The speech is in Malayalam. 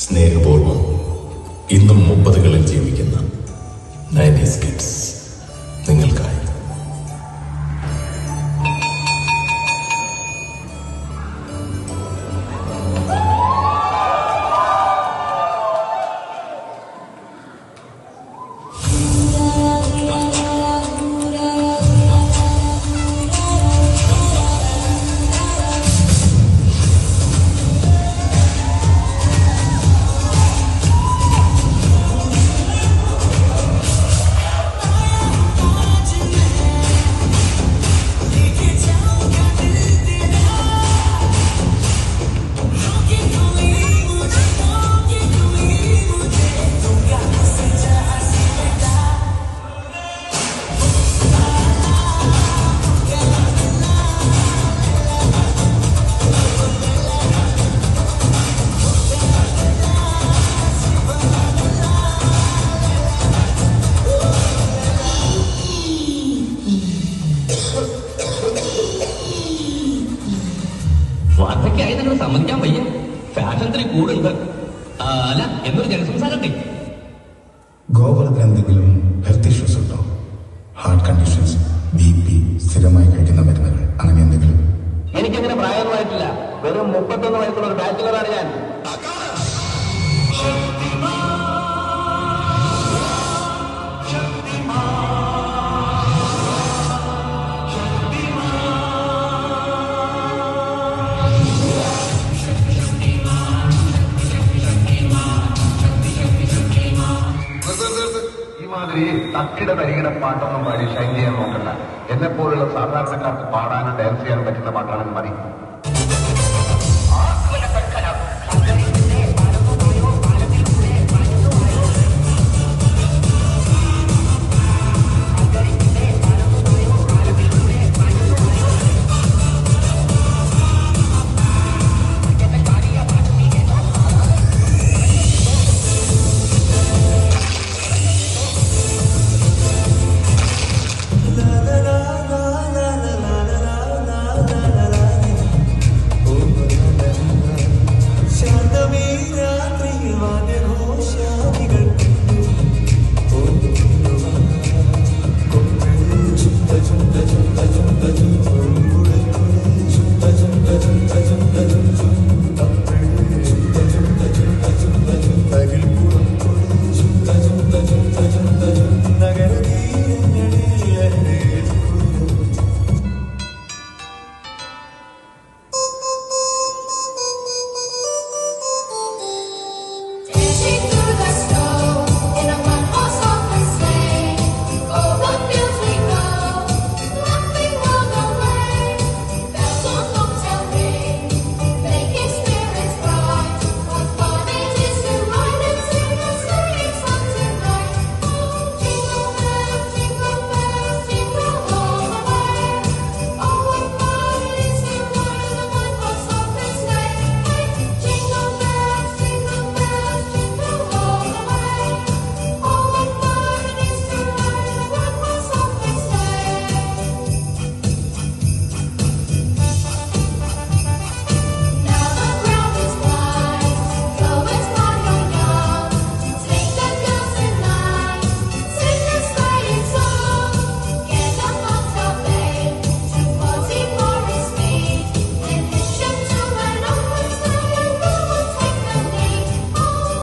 സ്നേഹപൂർവ്വം ഇന്നും 30കളിൽ ജീവിക്കുന്ന 90s കിഡ്സ് നിങ്ങൾക്കായി. വാർത്തയ്ക്കായി നിങ്ങൾ സമ്മതിക്കാൻ വയ്യ. ഫാഷൻ ഇത്തിരി കൂടുണ്ട് അല്ല എന്നൊരു ജനസംസാരത്തെ. ഗോകുലത്തിന് എന്തെങ്കിലും ഹെൽത്ത് ഇഷ്യൂസ് ഉണ്ടോ? ഹാർട്ട് കണ്ടീഷൻസ്, BP, സ്ഥിരമായി കഴിക്കുന്ന മരുന്നുകൾ, അങ്ങനെ എന്തെങ്കിലും? എനിക്കങ്ങനെ പ്രായമൊന്നുമായിട്ടില്ല. വെറും 31 വയസ്സുള്ള ഒരു ബാച്ചിലറാണ് ഞാൻ. ഈ തക്കിട തരികിട പാട്ടൊന്നും പാടി ഷൈൻ ചെയ്യാൻ നോക്കണ്ട. എന്നെപ്പോലുള്ള സാധാരണക്കാർക്ക് പാടാനും ഡാൻസ് ചെയ്യാനും പറ്റുന്ന പാട്ടാണെങ്കിൽ മതി.